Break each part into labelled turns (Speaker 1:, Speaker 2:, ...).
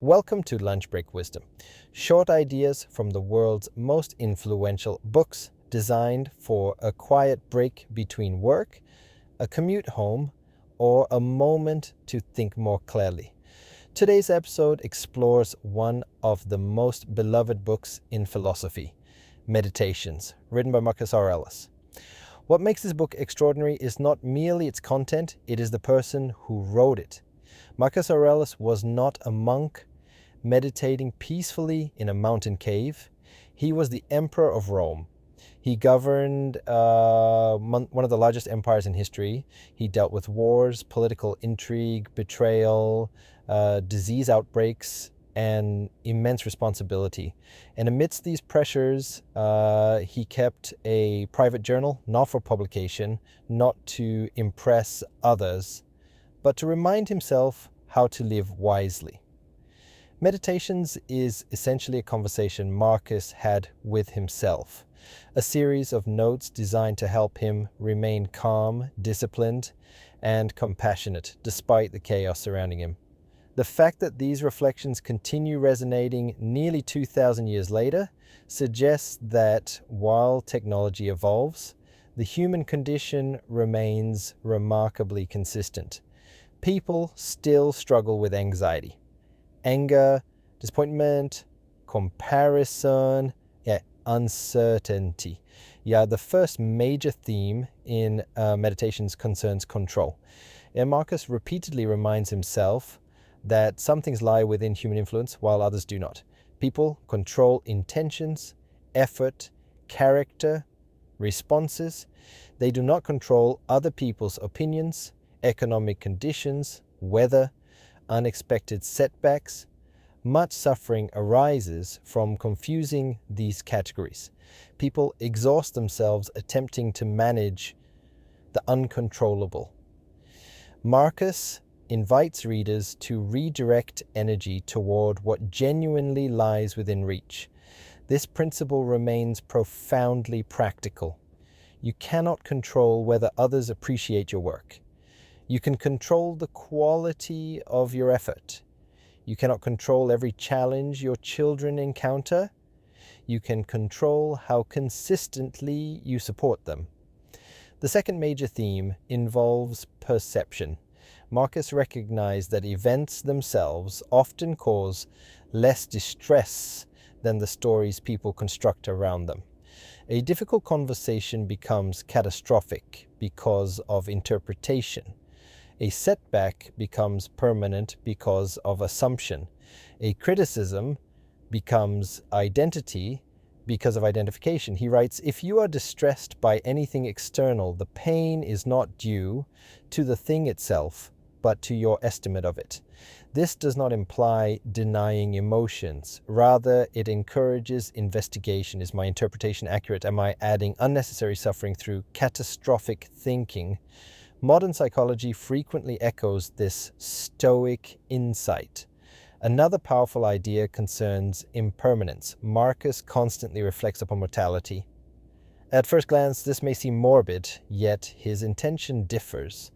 Speaker 1: Welcome to Lunch Break Wisdom. Short ideas from the world's most influential books designed for a quiet break between work, a commute home, or a moment to think more clearly. Today's episode explores one of the most beloved books in philosophy, Meditations, written by Marcus Aurelius. What makes this book extraordinary is not merely its content, it is the person who wrote it. Marcus Aurelius was not a monk meditating peacefully in a mountain cave. He was the emperor of Rome. He governed one of the largest empires in history. He dealt with wars, political intrigue, betrayal, disease outbreaks, and immense responsibility. And amidst these pressures, he kept a private journal, not for publication, not to impress others, but to remind himself how to live wisely. Meditations is essentially a conversation Marcus had with himself, a series of notes designed to help him remain calm, disciplined, and compassionate despite the chaos surrounding him. The fact that these reflections continue resonating nearly 2,000 years later suggests that while technology evolves, the human condition remains remarkably consistent. People still struggle with anxiety, anger, disappointment, comparison, uncertainty. The first major theme in Meditations concerns control. And Marcus repeatedly reminds himself that some things lie within human influence while others do not. People control intentions, effort, character, responses. They do not control other people's opinions, economic conditions, weather, unexpected setbacks. Much suffering arises from confusing these categories. People exhaust themselves attempting to manage the uncontrollable. Marcus invites readers to redirect energy toward what genuinely lies within reach. This principle remains profoundly practical. You cannot control whether others appreciate your work. You can control the quality of your effort. You cannot control every challenge your children encounter. You can control how consistently you support them. The second major theme involves perception. Marcus recognized that events themselves often cause less distress than the stories people construct around them. A difficult conversation becomes catastrophic because of interpretation. A setback becomes permanent because of assumption. A criticism becomes identity because of identification. He writes, "If you are distressed by anything external, the pain is not due to the thing itself, but to your estimate of it. This does not imply denying emotions. Rather, it encourages investigation. Is my interpretation accurate? Am I adding unnecessary suffering through catastrophic thinking?" Modern psychology frequently echoes this Stoic insight. Another powerful idea concerns impermanence. Marcus constantly reflects upon mortality. At first glance, this may seem morbid, yet his intention differs.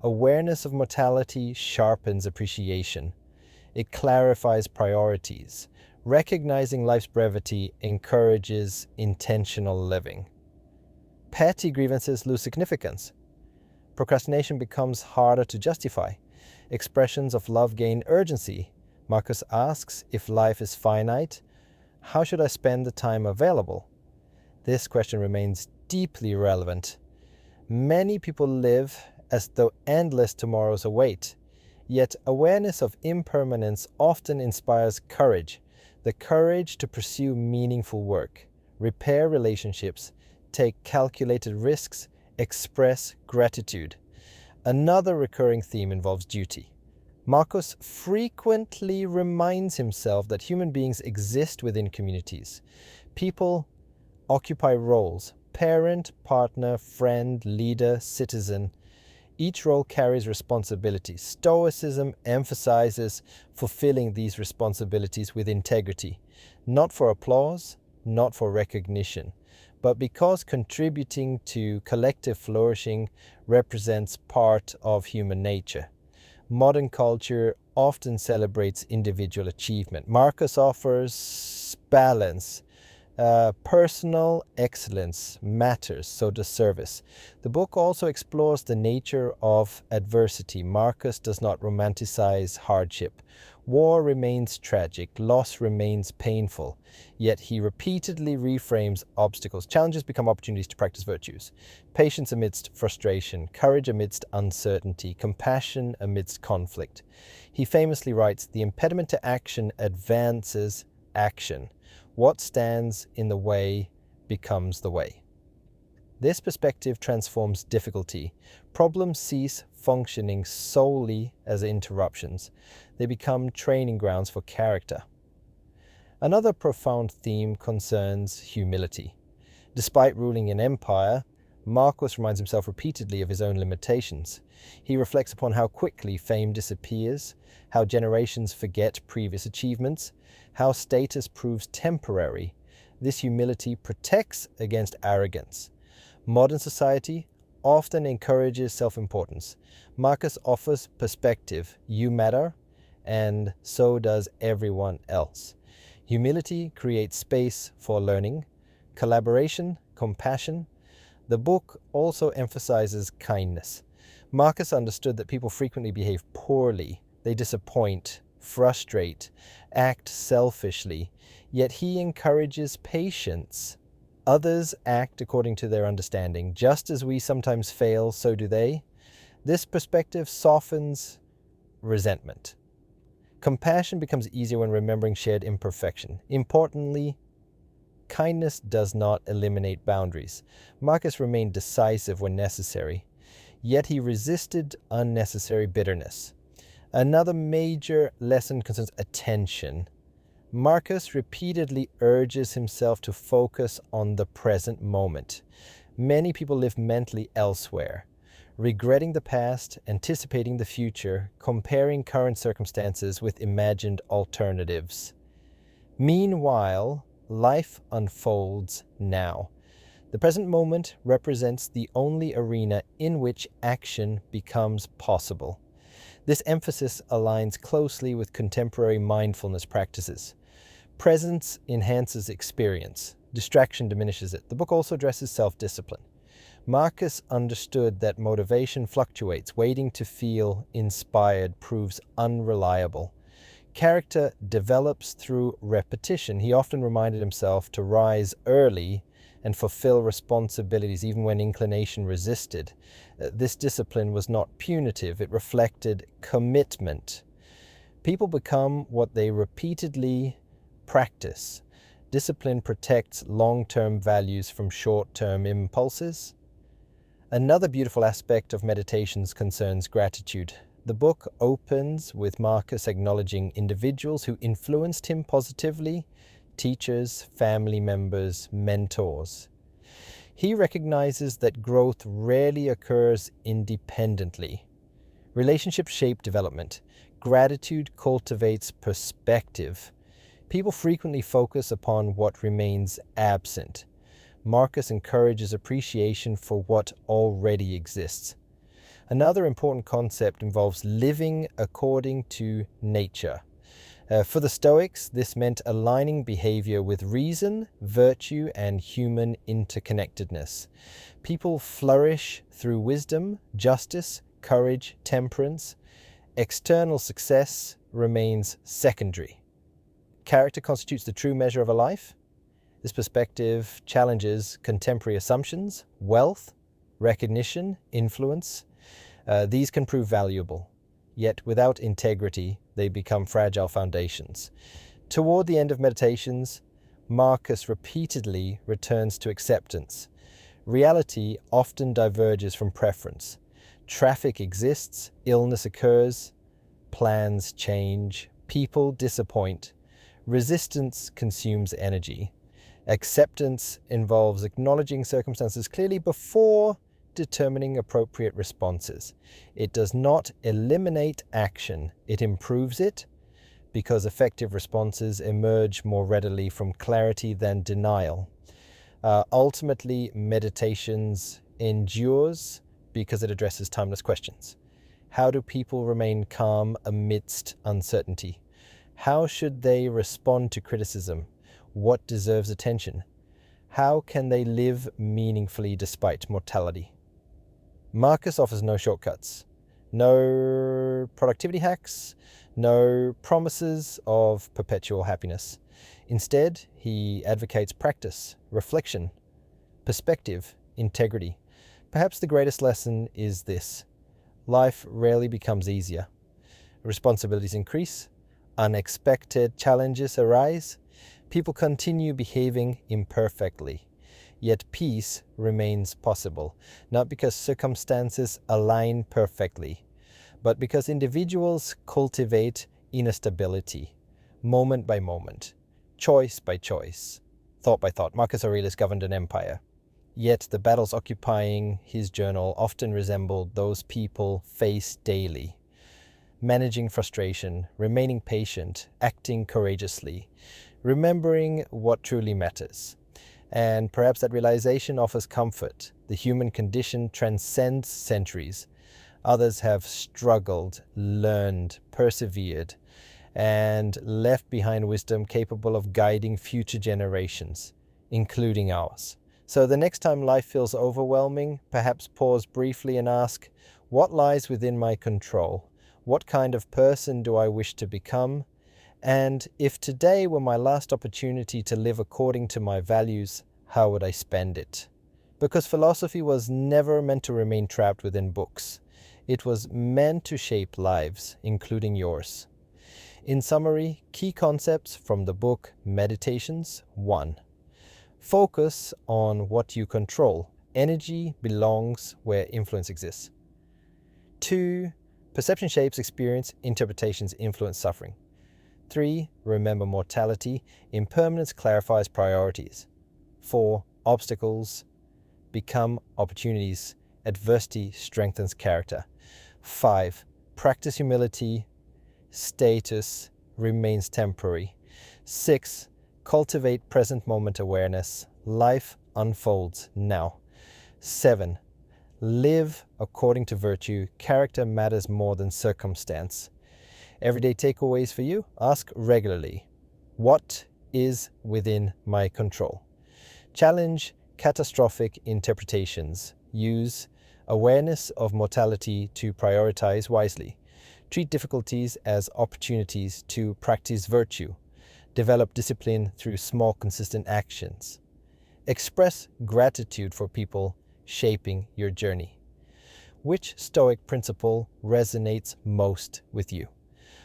Speaker 1: Awareness of mortality sharpens appreciation. It clarifies priorities. Recognizing life's brevity encourages intentional living. Petty grievances lose significance. Procrastination becomes harder to justify. Expressions of love gain urgency. Marcus asks, if life is finite, how should I spend the time available? This question remains deeply relevant. Many people live as though endless tomorrows await. Yet awareness of impermanence often inspires courage, the courage to pursue meaningful work, repair relationships, take calculated risks, express gratitude. Another recurring theme involves duty. Marcus frequently reminds himself that human beings exist within communities. People occupy roles: parent, partner, friend, leader, citizen. Each role carries responsibility. Stoicism emphasizes fulfilling these responsibilities with integrity, not for applause, not for recognition, but because contributing to collective flourishing represents part of human nature. Modern culture often celebrates individual achievement. Marcus offers balance. Personal excellence matters, so does service. The book also explores the nature of adversity. Marcus does not romanticize hardship. War remains tragic, loss remains painful, yet he repeatedly reframes obstacles. Challenges become opportunities to practice virtues. Patience amidst frustration, courage amidst uncertainty, compassion amidst conflict. He famously writes, "The impediment to action advances action. What stands in the way becomes the way." This perspective transforms difficulty. Problems cease functioning solely as interruptions. They become training grounds for character. Another profound theme concerns humility. Despite ruling an empire, Marcus reminds himself repeatedly of his own limitations. He reflects upon how quickly fame disappears, how generations forget previous achievements, how status proves temporary. This humility protects against arrogance. Modern society often encourages self-importance. Marcus offers perspective. You matter, and so does everyone else. Humility creates space for learning, collaboration, compassion. The book also emphasizes kindness. Marcus understood that people frequently behave poorly. They disappoint, frustrate, act selfishly, yet he encourages patience. Others act according to their understanding. Just as we sometimes fail, so do they. This perspective softens resentment. Compassion becomes easier when remembering shared imperfection. Importantly, kindness does not eliminate boundaries. Marcus remained decisive when necessary, yet he resisted unnecessary bitterness. Another major lesson concerns attention. Marcus repeatedly urges himself to focus on the present moment. Many people live mentally elsewhere, regretting the past, anticipating the future, comparing current circumstances with imagined alternatives. Meanwhile, life unfolds now. The present moment represents the only arena in which action becomes possible. This emphasis aligns closely with contemporary mindfulness practices. Presence enhances experience. Distraction diminishes it. The book also addresses self-discipline. Marcus understood that motivation fluctuates. Waiting to feel inspired proves unreliable. Character develops through repetition. He often reminded himself to rise early and fulfill responsibilities even when inclination resisted. This discipline was not punitive. It reflected commitment. People become what they repeatedly practice. Discipline protects long-term values from short-term impulses. Another beautiful aspect of meditations concerns gratitude. The book opens with Marcus acknowledging individuals who influenced him positively, teachers, family members, mentors. He recognizes that growth rarely occurs independently. Relationships shape development. Gratitude cultivates perspective. People frequently focus upon what remains absent. Marcus encourages appreciation for what already exists. Another important concept involves living according to nature. For the Stoics, this meant aligning behavior with reason, virtue, and human interconnectedness. People flourish through wisdom, justice, courage, temperance. External success remains secondary. Character constitutes the true measure of a life. This perspective challenges contemporary assumptions. Wealth, recognition, influence. These can prove valuable, yet without integrity, they become fragile foundations. Toward the end of Meditations, Marcus repeatedly returns to acceptance. Reality often diverges from preference. Traffic exists, illness occurs, plans change, people disappoint. Resistance consumes energy. Acceptance involves acknowledging circumstances clearly before determining appropriate responses. It does not eliminate action, it improves it, because effective responses emerge more readily from clarity than denial. Ultimately, Meditations endures because it addresses timeless questions. How do people remain calm amidst uncertainty? How should they respond to criticism? What deserves attention? How can they live meaningfully despite mortality? Marcus offers no shortcuts, no productivity hacks, no promises of perpetual happiness. Instead, he advocates practice, reflection, perspective, integrity. Perhaps the greatest lesson is this: life rarely becomes easier. Responsibilities increase, unexpected challenges arise, people continue behaving imperfectly. Yet peace remains possible, not because circumstances align perfectly, but because individuals cultivate inner stability, moment by moment, choice by choice, thought by thought. Marcus Aurelius governed an empire. Yet the battles occupying his journal often resembled those people face daily. Managing frustration, remaining patient, acting courageously, remembering what truly matters. And perhaps that realization offers comfort. The human condition transcends centuries. Others have struggled, learned, persevered, and left behind wisdom capable of guiding future generations, including ours. So the next time life feels overwhelming, perhaps pause briefly and ask, what lies within my control? What kind of person do I wish to become? And if today were my last opportunity to live according to my values, how would I spend it? Because philosophy was never meant to remain trapped within books. It was meant to shape lives, including yours. In summary, key concepts from the book Meditations. 1. Focus on what you control. Energy belongs where influence exists. 2. Perception shapes experience, interpretations influence suffering. 3. Remember mortality. Impermanence clarifies priorities. 4. Obstacles become opportunities. Adversity strengthens character. 5. Practice humility. Status remains temporary. 6. Cultivate present moment awareness. Life unfolds now. 7. Live according to virtue. Character matters more than circumstance. Everyday takeaways for you. Ask regularly, what is within my control? Challenge catastrophic interpretations. Use awareness of mortality to prioritize wisely. Treat difficulties as opportunities to practice virtue. Develop discipline through small, consistent actions. Express gratitude for people shaping your journey. Which Stoic principle resonates most with you?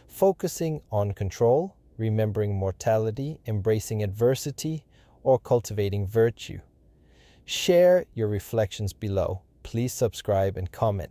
Speaker 1: Focusing on control, remembering mortality, embracing adversity, or cultivating virtue? Share your reflections below. Please subscribe and comment.